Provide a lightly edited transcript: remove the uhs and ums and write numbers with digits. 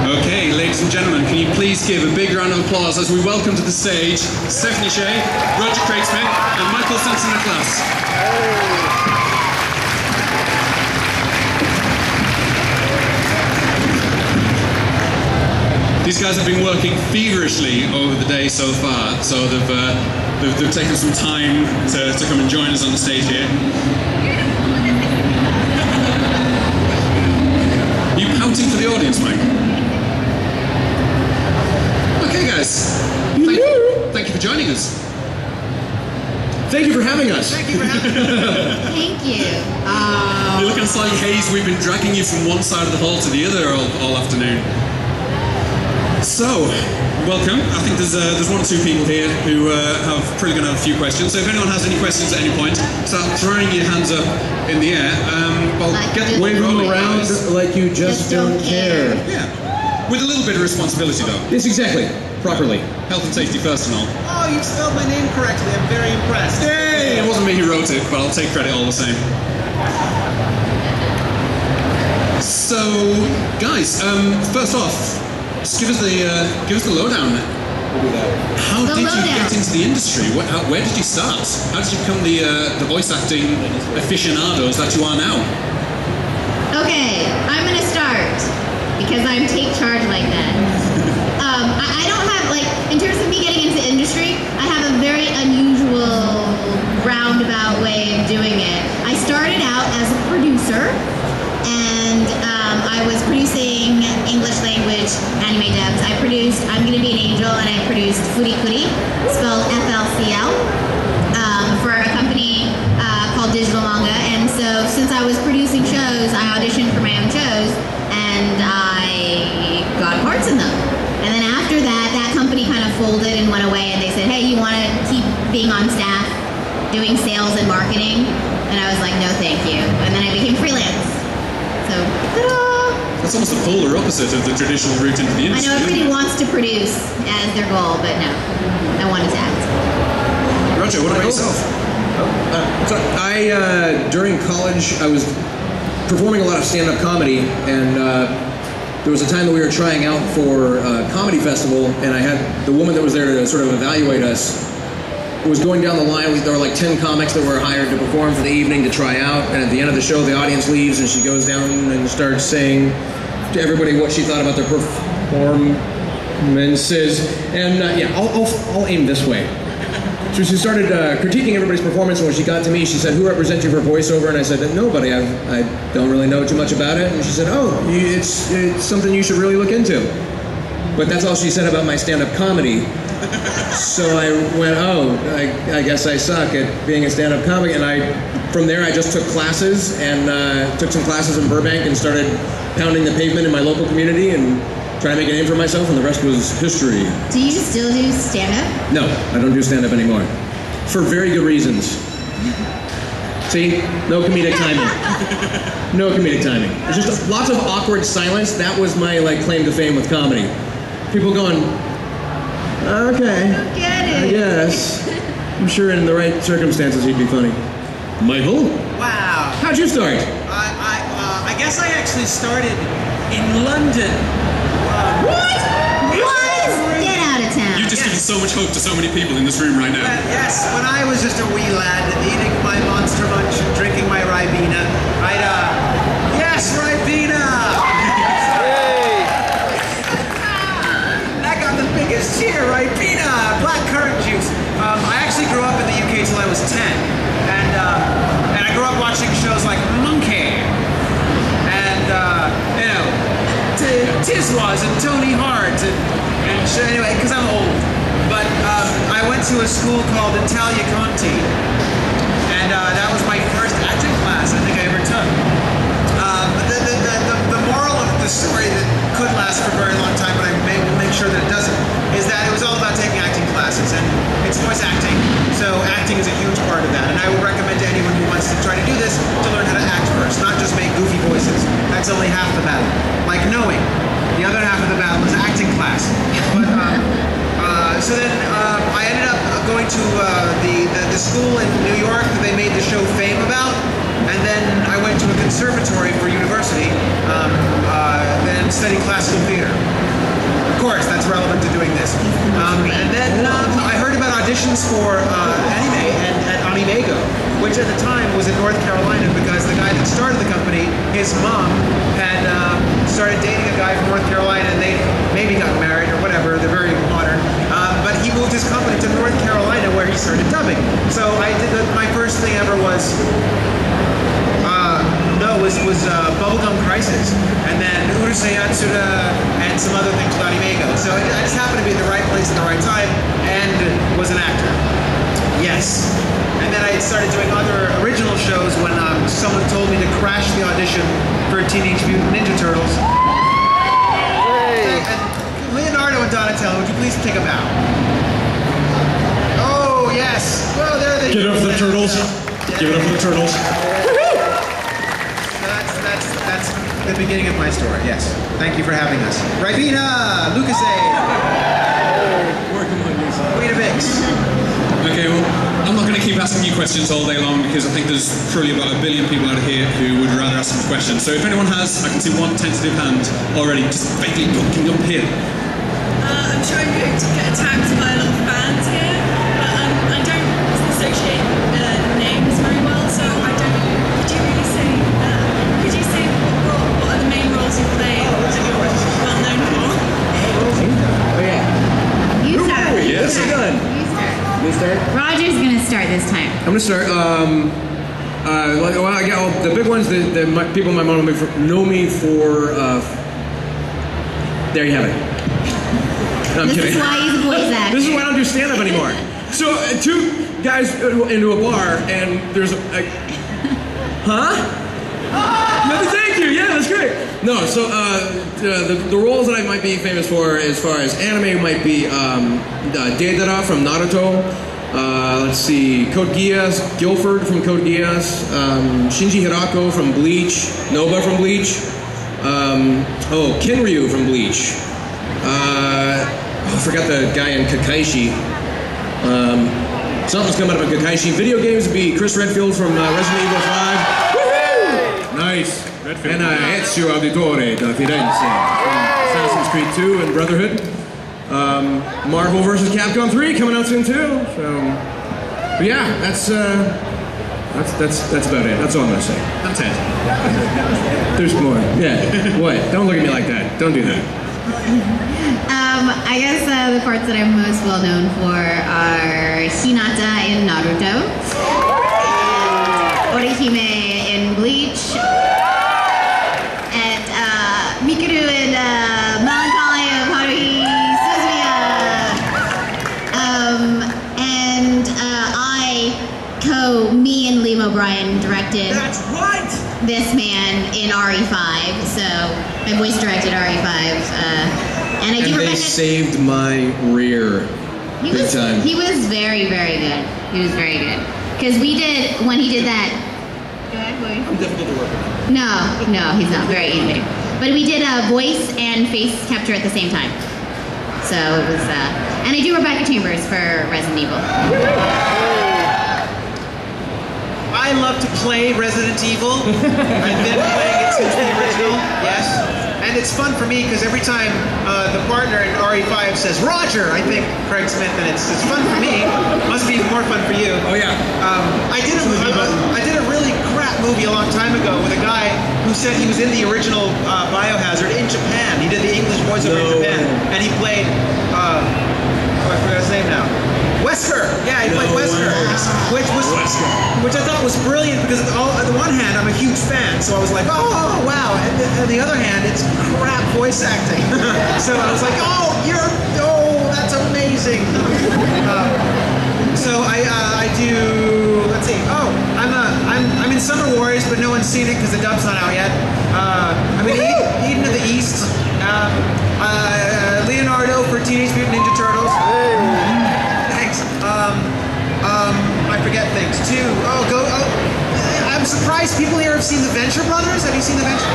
Okay, ladies and gentlemen, can you please give a big round of applause as we welcome to the stage Stephanie Sheh, Roger Craig-Smith, and Michael Sinterniklaas. These guys have been working feverishly over the day so far, so they've taken some time to come and join us on the stage here. Are you pouting for the audience, Mike? Okay, guys. Thank you for joining us. Thank you for having us. Thank you for having us. Thank you. You're looking slightly hazed. We've been dragging you from one side of the hall to the other all afternoon. So, welcome. I think there's one or two people here who have probably going to have a few questions. So if anyone has any questions at any point, start throwing your hands up in the air. Wave them around like you just don't care. Yeah. With a little bit of responsibility, though. Yes, exactly. Properly. Health and safety first and all. Oh, you spelled my name correctly. I'm very impressed. Yay! It wasn't me who wrote it, but I'll take credit all the same. So, guys, first off, just give us the lowdown. How did you get into the industry? Where did you start? How did you become the voice acting aficionados that you are now? Okay, I'm gonna start because I'm take charge like that. I don't have, like, in terms of me getting into the industry, I have a very unusual roundabout way of doing it. I started out as a producer, and I was producing English language anime dubs. I produced I'm Gonna Be an Angel, and I produced Furikuri, spelled FLCL, for a company called Digital Manga. And so since I was producing shows, I auditioned for my own shows, and I got parts in them. And then after that, that company kind of folded and went away, and they said, hey, you want to keep being on staff, doing sales and marketing? And I was like, no, thank you. And then I became freelance. So, ta-da! That's almost the polar opposite of the traditional route into the industry. I know everybody wants to produce as their goal, but no, I wanted to act. Roger, what about yourself? So during college, I was performing a lot of stand-up comedy, and there was a time that we were trying out for a comedy festival, and I had the woman that was there to sort of evaluate us was going down the line. There were like 10 comics that were hired to perform for the evening to try out, and at the end of the show, the audience leaves, and she goes down and starts saying to everybody what she thought about their performances. And yeah, I'll aim this way. So she started critiquing everybody's performance, and when she got to me, she said, who represents you for voiceover? And I said, nobody, I don't really know too much about it. And she said, oh, it's something you should really look into. But that's all she said about my stand-up comedy. So I went, oh, I guess I suck at being a stand-up comic. And from there, I just took classes, and took some classes in Burbank and started pounding the pavement in my local community and trying to make a name for myself, and the rest was history. Do you still do stand-up? No, I don't do stand-up anymore. For very good reasons. See? No comedic timing. No comedic timing. It's just lots of awkward silence. That was my claim to fame with comedy. People going, okay, Get it. I guess. I'm sure in the right circumstances he'd be funny. Michael? Wow. How'd you start? I guess I actually started in London. What? Get out of town. You've just given so much hope to so many people in this room right now. Yes, when I was just a wee lad, eating my Monster Munch and drinking my Ribena, yes, Ribena! That got the biggest cheer, Ribena! Blackcurrant juice. I actually grew up in the UK till I was 10, and I grew up watching shows like Monkey, and Tiswas and Tony Hart, and anyway, because I'm old. But I went to a school called Italia Conti, and that was my first acting class I think I ever took. The moral of the story that could last for a very long time, but I will make sure that it doesn't, is that it was all about taking acting classes, and it's voice acting, so acting is a huge part of that. And I would recommend to anyone who wants to try to do this to learn how to act first, not just make goofy voices. That's only half the battle. Like knowing. The other half of the battle is acting class. But, so then I ended up going to the school in New York that they made the show Fame about, and then I went to a conservatory for university, then studied classical theater. that's relevant to doing this. And then I heard about auditions for anime at Animego, which at the time was in North Carolina because the guy that started the company, his mom had started dating a guy from North Carolina, and they maybe got married or whatever. They're very modern. But he moved his company to North Carolina where he started dubbing. So I did my first thing ever was Bubblegum Crisis, and then Urusei Yatsura and some other things with Animego. So I just happened to be in the right place at the right time and was an actor. Yes. And then I started doing other original shows when someone told me to crash the audition for Teenage Mutant Ninja Turtles. Hey. And Leonardo and Donatello, would you please take a bow? Oh, yes. Well, there they Give it up for the turtles. Give it up for the turtles. That's the beginning of my story, yes. Thank you for having us. Rivina, Lucas A. Working on you. Weetabix. Okay, well, I'm not going to keep asking you questions all day long because I think there's truly about 1 billion people out here who would rather ask some questions. So if anyone has, I can see one tentative hand already just vaguely poking up here. I'm sure I'm going to get attacked by a lot of fans here, but I don't associate names very well, so I don't. Could you really say that? Could you say what are the main roles you play that you're well known for? Oh yeah. You start. Yes. What's done? You start. Me start? Roger's gonna start this time. I'm gonna start. Well, I got all the big ones that people in my mom know me for. There you have it. No, I'm This kidding. is why he's a voice actor. This is why I don't do stand-up anymore. So, two guys into a bar, and there's huh? No, thank you. Yeah, that's great. No, so the roles that I might be famous for, as far as anime, might be Deidara from Naruto. Let's see, Code Geass, Guilford from Code Geass, Shinji Hirako from Bleach, Noba from Bleach, Kinryu from Bleach. I forgot the guy in Kakaishi. Something's coming up in Kakaishi. Video games would be Chris Redfield from Resident Evil 5. Woohoo! Nice. Redfield. And Ezio Auditore da Firenze from Assassin's Creed 2 and Brotherhood. Marvel vs. Capcom 3 coming out soon too. So, but yeah, that's about it. That's all I'm gonna say. That's it. There's more. Yeah. What? Don't look at me like that. Don't do that. I guess the parts that I'm most well known for are Hinata in Naruto, and Orihime in Bleach, and Mikuru in Melancholy of Haruhi Suzumiya. And me and Liam O'Brien directed. That's right! This man in RE5, so I voice directed RE5. And I do they saved my rear big time. He was very, very good. He was very good. Because when he did that. Go ahead, boy. I'm difficult to work with. No, he's not. Very easy. But we did voice and face capture at the same time. So it was, and I do Rebecca Chambers for Resident Evil. I love to play Resident Evil. I've been playing it since the original, yes. And it's fun for me because every time the partner in RE5 says Roger, I think Craig Smith, and it's fun for me. Must be even more fun for you. Oh yeah. I did a really crap movie a long time ago with a guy who said he was in the original Biohazard in Japan. He did the English voiceover in Japan, and he played. I forgot his name now. Wesker! Yeah, he played Wesker, which I thought was brilliant because on the one hand, I'm a huge fan, so I was like, oh, wow. And on the other hand, it's crap voice acting. So I was like, that's amazing. So I do, let's see, I'm in Summer Wars, but no one's seen it because the dub's not out yet. I'm in Eden of the East. Leonardo for Teenage Mutant Ninja Turtles. I forget things too. I'm surprised people here have seen the Venture Brothers. Have you seen the Venture?